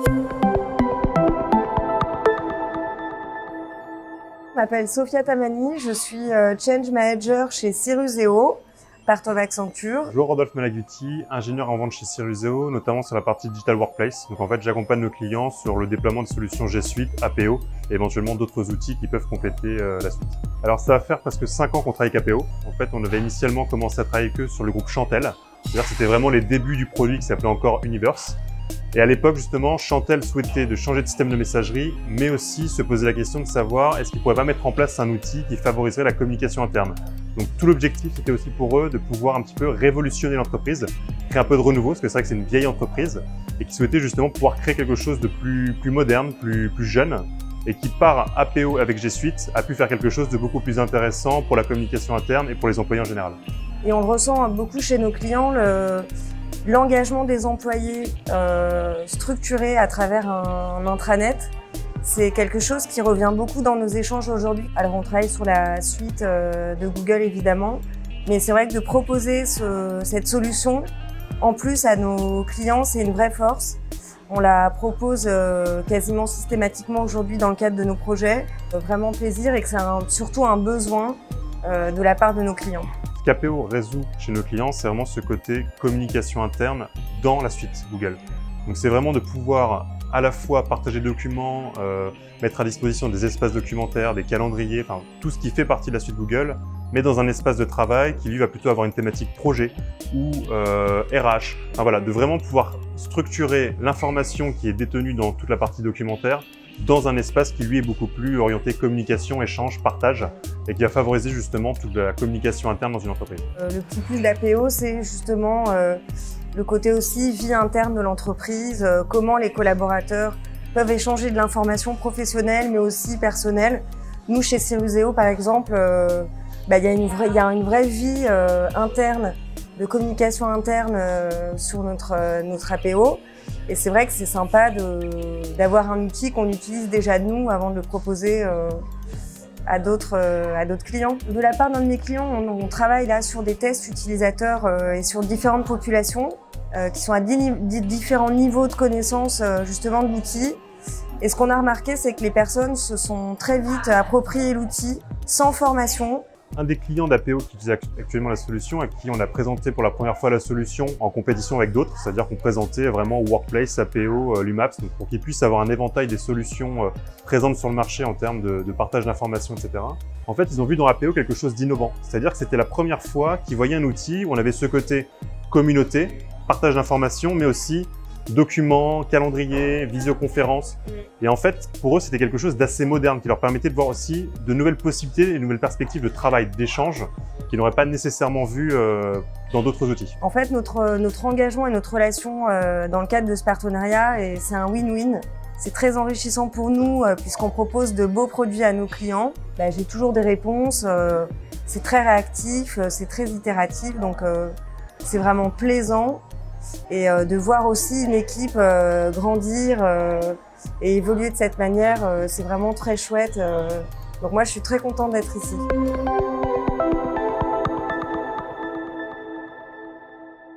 Je m'appelle Sophia Tamani, je suis Change Manager chez Cyruseo, part of Accenture. Bonjour, Rodolphe Malaguti, ingénieur en vente chez Cyruseo, notamment sur la partie Digital Workplace. Donc en fait, j'accompagne nos clients sur le déploiement de solutions G Suite, APO et éventuellement d'autres outils qui peuvent compléter la suite. Alors ça va faire presque 5 ans qu'on travaille avec APO. En fait, on avait initialement commencé à travailler avec eux sur le groupe Chantel. C'est-à-dire que c'était vraiment les débuts du produit qui s'appelait encore Universe. Et à l'époque, justement, Chantel souhaitait de changer de système de messagerie, mais aussi se poser la question de savoir est-ce qu'ils ne pourraient pas mettre en place un outil qui favoriserait la communication interne. Donc tout l'objectif, c'était aussi pour eux de pouvoir un petit peu révolutionner l'entreprise, créer un peu de renouveau, parce que c'est vrai que c'est une vieille entreprise, et qui souhaitait justement pouvoir créer quelque chose de plus moderne, plus jeune, et qui par APO avec G Suite a pu faire quelque chose de beaucoup plus intéressant pour la communication interne et pour les employés en général. Et on le ressent beaucoup chez nos clients, l'engagement des employés structuré à travers un intranet. C'est quelque chose qui revient beaucoup dans nos échanges aujourd'hui. Alors on travaille sur la suite de Google évidemment, mais c'est vrai que de proposer cette solution en plus à nos clients, c'est une vraie force. On la propose quasiment systématiquement aujourd'hui dans le cadre de nos projets. Vraiment plaisir et que c'est surtout un besoin de la part de nos clients. Ce qu'APO résout chez nos clients, c'est vraiment ce côté communication interne dans la suite Google. Donc c'est vraiment de pouvoir à la fois partager des documents, mettre à disposition des espaces documentaires, des calendriers, enfin tout ce qui fait partie de la suite Google, mais dans un espace de travail qui lui va plutôt avoir une thématique projet ou RH. Enfin voilà, de vraiment pouvoir structurer l'information qui est détenue dans toute la partie documentaire dans un espace qui lui est beaucoup plus orienté communication, échange, partage et qui va favoriser justement toute la communication interne dans une entreprise. Le petit plus de l'APO, c'est justement le côté aussi vie interne de l'entreprise, comment les collaborateurs peuvent échanger de l'information professionnelle mais aussi personnelle. Nous, chez Cyruseo, par exemple, il y a une vraie vie interne, de communication interne sur notre APO. Et c'est vrai que c'est sympa d'avoir un outil qu'on utilise déjà nous avant de le proposer à d'autres clients. De la part d'un de mes clients, on travaille là sur des tests utilisateurs et sur différentes populations qui sont à différents niveaux de connaissance justement de l'outil. Et ce qu'on a remarqué, c'est que les personnes se sont très vite appropriées l'outil sans formation. Un des clients d'APO qui utilise actuellement la solution, à qui on a présenté pour la première fois la solution en compétition avec d'autres, c'est-à-dire qu'on présentait vraiment Workplace, APO, Lumaps, donc pour qu'ils puissent avoir un éventail des solutions présentes sur le marché en termes de partage d'informations, etc. En fait, ils ont vu dans APO quelque chose d'innovant, c'est-à-dire que c'était la première fois qu'ils voyaient un outil où on avait ce côté communauté, partage d'informations, mais aussi documents, calendrier, visioconférence. Et en fait, pour eux, c'était quelque chose d'assez moderne qui leur permettait de voir aussi de nouvelles possibilités et de nouvelles perspectives de travail, d'échange qu'ils n'auraient pas nécessairement vu dans d'autres outils. En fait, notre engagement et notre relation dans le cadre de ce partenariat, c'est un win-win. C'est très enrichissant pour nous puisqu'on propose de beaux produits à nos clients. J'ai toujours des réponses, c'est très réactif, c'est très itératif, donc c'est vraiment plaisant. Et de voir aussi une équipe grandir et évoluer de cette manière, c'est vraiment très chouette. Donc moi, je suis très contente d'être ici.